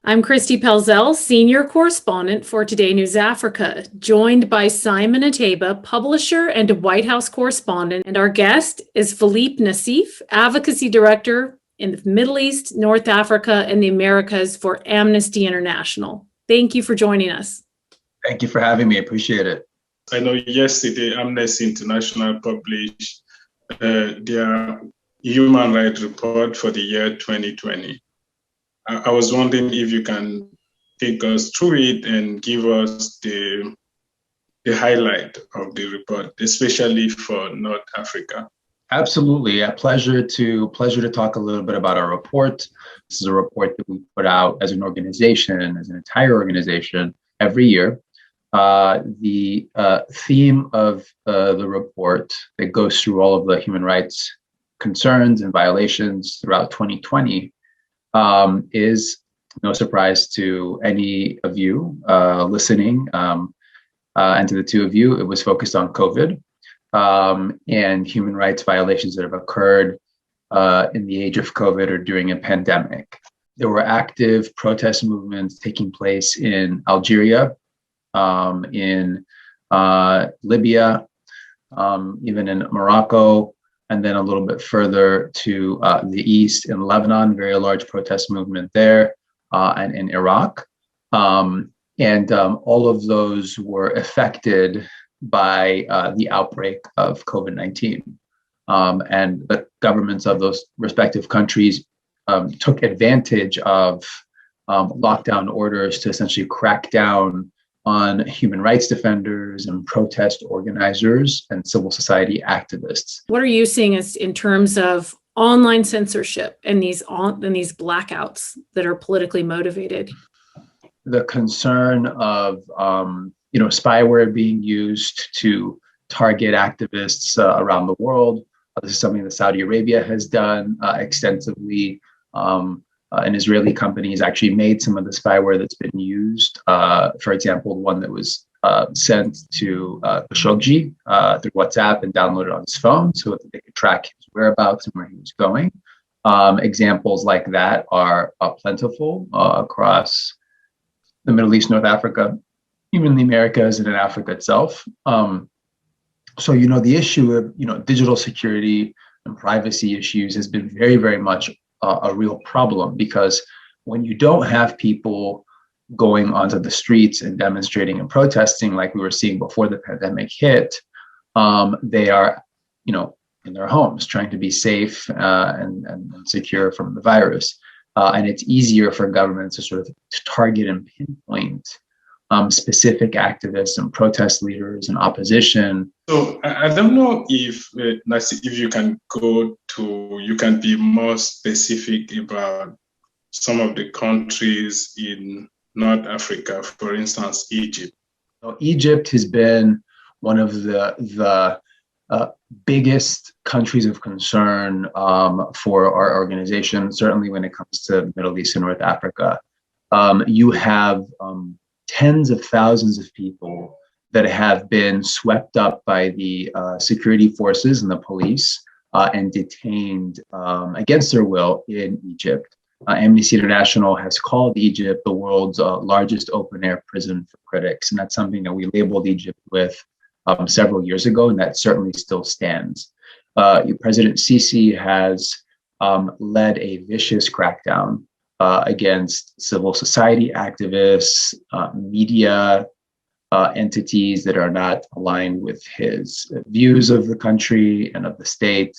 I'm Kristi Pelzel, Senior Correspondent for Today News Africa, joined by Simon Ateba, Publisher and White House Correspondent, and our guest is Philippe Nassif, Advocacy Director in the Middle East, North Africa, and the Americas for Amnesty International. Thank you for joining us. Thank you for having me. I appreciate it. I know yesterday Amnesty International published their human rights report for the year 2020. I was wondering if you can take us through it and give us the highlight of the report, especially for North Africa. Absolutely. A pleasure to talk a little bit about our report. This is a report that we put out as an organization, as an entire organization, every year. The theme of the report that goes through all of the human rights concerns and violations throughout 2020 is no surprise to any of you listening, and to the two of you. It was focused on COVID and human rights violations that have occurred in the age of COVID or during a pandemic. There were active protest movements taking place in Algeria, in Libya, even in Morocco, and then a little bit further to the east in Lebanon, very large protest movement there, and in Iraq. And all of those were affected by the outbreak of COVID-19. And the governments of those respective countries took advantage of lockdown orders to essentially crack down on human rights defenders and protest organizers and civil society activists. What are you seeing as in terms of online censorship and these blackouts that are politically motivated? The concern of spyware being used to target activists around the world. This is something that Saudi Arabia has done extensively. An Israeli company has actually made some of the spyware that's been used. For example, the one that was sent to Khashoggi through WhatsApp and downloaded on his phone so that they could track his whereabouts and where he was going. Examples like that are plentiful across the Middle East, North Africa, even the Americas and in Africa itself. So, the issue of, digital security and privacy issues has been very, very much a real problem, because when you don't have people going onto the streets and demonstrating and protesting like we were seeing before the pandemic hit, they are, in their homes trying to be safe and secure from the virus. And it's easier for governments to sort of target and pinpoint specific activists and protest leaders and opposition. So I don't know if you can be more specific about some of the countries in North Africa, for instance, Egypt. So Egypt has been one of the biggest countries of concern for our organization, certainly when it comes to Middle East and North Africa. You have tens of thousands of people that have been swept up by the security forces and the police and detained against their will in Egypt. Amnesty International has called Egypt the world's largest open-air prison for critics, and that's something that we labeled Egypt with several years ago, and that certainly still stands. President Sisi has led a vicious crackdown against civil society activists, media entities that are not aligned with his views of the country and of the state,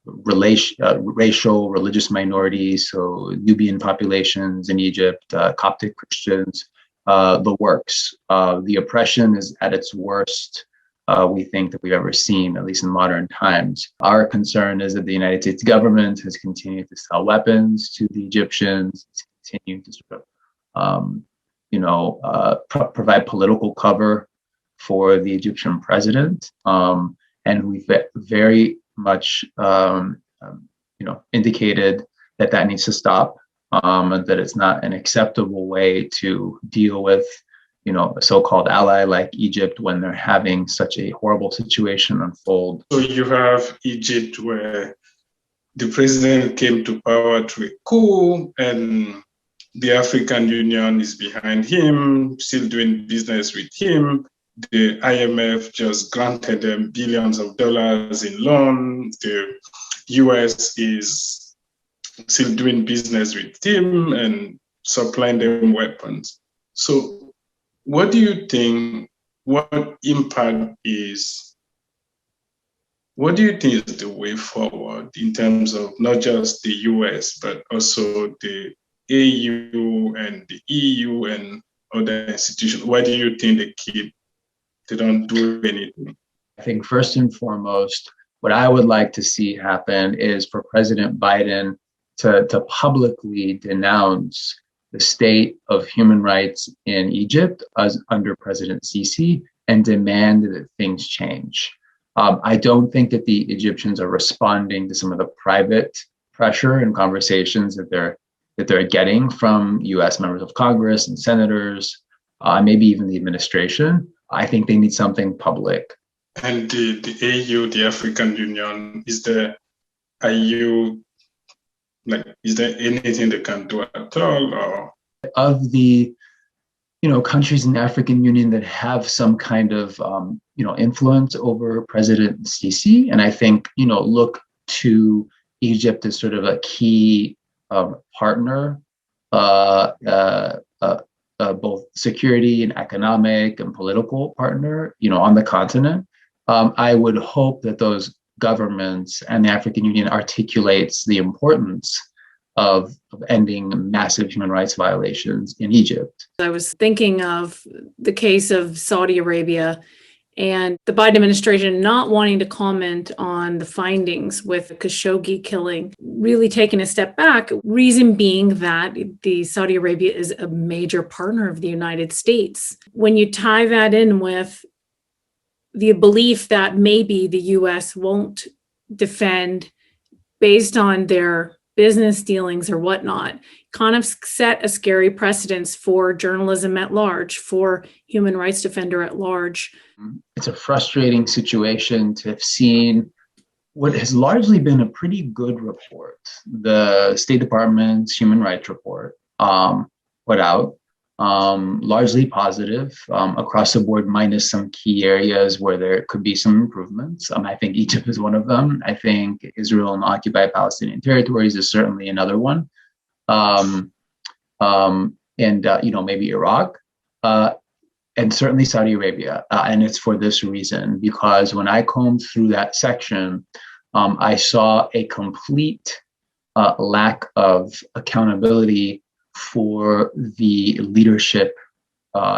racial, religious minorities, so Nubian populations in Egypt, Coptic Christians, the works. The oppression is at its worst, we think, that we've ever seen, at least in modern times. Our concern is that the United States government has continued to sell weapons to the Egyptians, it's continued to sort of, provide political cover for the Egyptian president. And we've very much, indicated that needs to stop, and that it's not an acceptable way to deal with a so-called ally like Egypt when they're having such a horrible situation unfold. So you have Egypt where the president came to power through a coup, and the African Union is behind him, still doing business with him. The IMF just granted them billions of dollars in loan. The US is still doing business with him and supplying them weapons. So what do you think, what do you think is the way forward in terms of not just the US, but also the AU and the EU and other institutions? Why do you think they don't do anything? I think first and foremost, what I would like to see happen is for President Biden to publicly denounce the state of human rights in Egypt as under President Sisi and demand that things change. I don't think that the Egyptians are responding to some of the private pressure and conversations that they're getting from U.S. members of Congress and senators, maybe even the administration. I think they need something public. And the AU, the African Union, is there anything they can do at all? Or? Of the countries in the African Union that have some kind of influence over President Sisi, and I think look to Egypt as sort of a key partner, both security and economic and political partner, on the continent. I would hope that those governments and the African Union articulates the importance of ending massive human rights violations in Egypt. I was thinking of the case of Saudi Arabia and the Biden administration not wanting to comment on the findings with the Khashoggi killing, really taking a step back, reason being that Saudi Arabia is a major partner of the United States. When you tie that in with the belief that maybe the US won't defend based on their business dealings or whatnot, kind of set a scary precedence for journalism at large, for human rights defender at large. It's a frustrating situation to have seen what has largely been a pretty good report. The State Department's human rights report put out, largely positive across the board, minus some key areas where there could be some improvements. I think Egypt is one of them. I think Israel and the occupied Palestinian territories is certainly another one. Maybe Iraq, and certainly Saudi Arabia. And it's for this reason, because when I combed through that section, I saw a complete lack of accountability for the leadership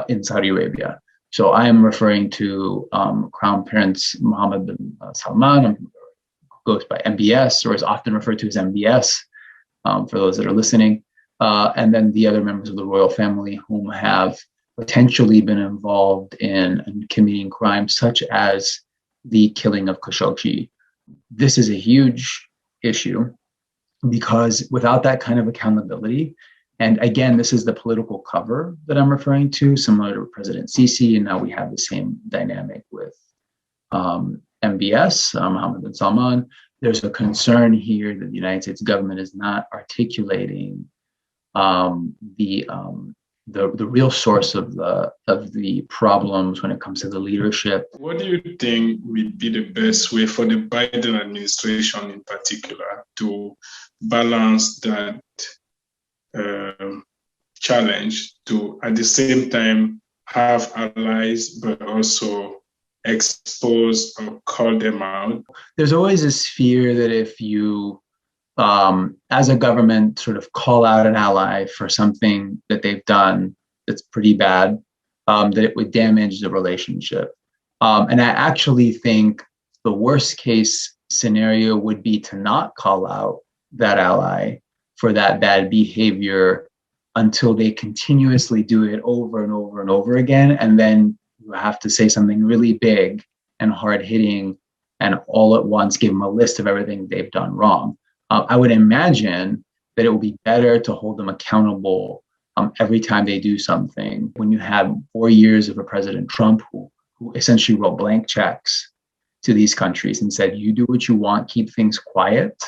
in Saudi Arabia. So I am referring to Crown Prince Mohammed bin Salman, who goes by MBS, or is often referred to as MBS, for those that are listening. And then the other members of the royal family whom have potentially been involved in committing crimes such as the killing of Khashoggi. This is a huge issue because without that kind of accountability, and again, this is the political cover that I'm referring to, similar to President Sisi, and now we have the same dynamic with MBS, Mohammed bin Salman. There's a concern here that the United States government is not articulating the real source of the problems when it comes to the leadership. What do you think would be the best way for the Biden administration in particular to balance that challenge to at the same time have allies but also expose or call them out? There's always this fear that if you as a government sort of call out an ally for something that they've done that's pretty bad, that it would damage the relationship. And I actually think the worst case scenario would be to not call out that ally for that bad behavior until they continuously do it over and over and over again. And then you have to say something really big and hard hitting and all at once give them a list of everything they've done wrong. I would imagine that it would be better to hold them accountable every time they do something. When you have 4 years of a President Trump who essentially wrote blank checks to these countries and said, you do what you want, keep things quiet,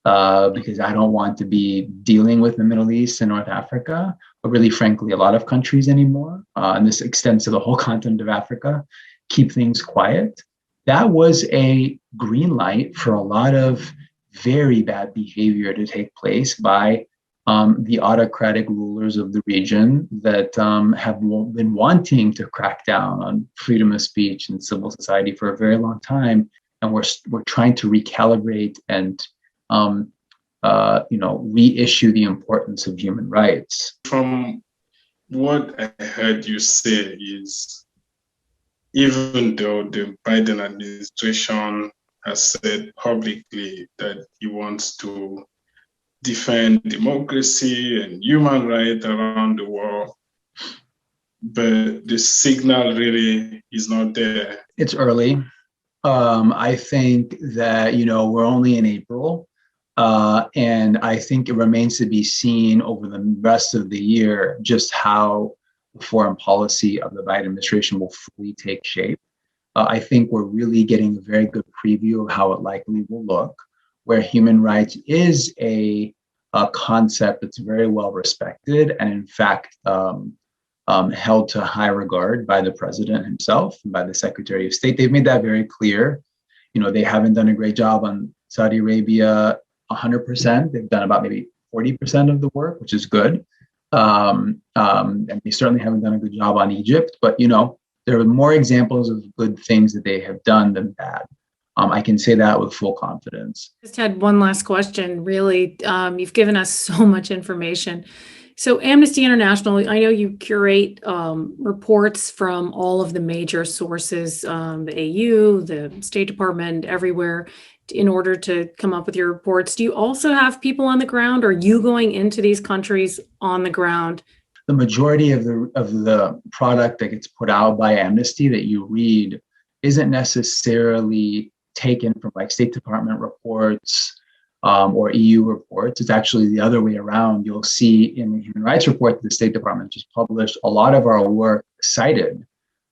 because I don't want to be dealing with the Middle East and North Africa, but really, frankly, a lot of countries anymore, and this extends to the whole continent of Africa, keep things quiet. That was a green light for a lot of very bad behavior to take place by the autocratic rulers of the region that have been wanting to crack down on freedom of speech and civil society for a very long time. And we're trying to recalibrate and reissue the importance of human rights. From what I heard you say is, even though the Biden administration has said publicly that he wants to defend democracy and human rights around the world, but the signal really is not there. It's early. I think that, we're only in April. And I think it remains to be seen over the rest of the year just how the foreign policy of the Biden administration will fully take shape. I think we're really getting a very good preview of how it likely will look, where human rights is a concept that's very well respected and, in fact, held to high regard by the president himself and by the Secretary of State. They've made that very clear. They haven't done a great job on Saudi Arabia 100%. They've done about maybe 40% of the work, which is good. And they certainly haven't done a good job on Egypt. But, there are more examples of good things that they have done than bad. I can say that with full confidence. Just had one last question, really. You've given us so much information. So Amnesty International, I know you curate reports from all of the major sources, the AU, the State Department, everywhere, in order to come up with your reports. Do you also have people on the ground? Or are you going into these countries on the ground? The majority of the product that gets put out by Amnesty that you read isn't necessarily taken from like State Department reports or EU reports. It's actually the other way around. You'll see in the Human Rights Report that the State Department just published a lot of our work cited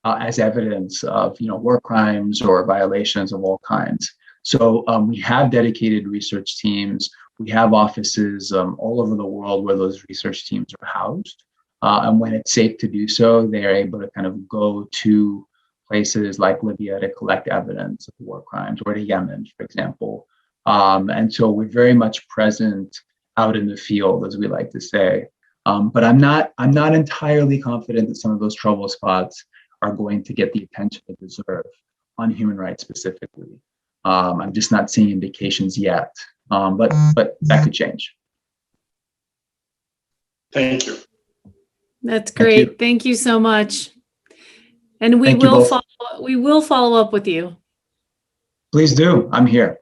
as evidence of war crimes or violations of all kinds. So we have dedicated research teams. We have offices all over the world where those research teams are housed. And when it's safe to do so, they're able to kind of go to places like Libya to collect evidence of war crimes, or to Yemen, for example. And so we're very much present out in the field, as we like to say. But I'm not entirely confident that some of those trouble spots are going to get the attention they deserve on human rights specifically. I'm just not seeing indications yet, but that could change. Thank you. That's great. Thank you so much. And we will follow up with you. Please do. I'm here.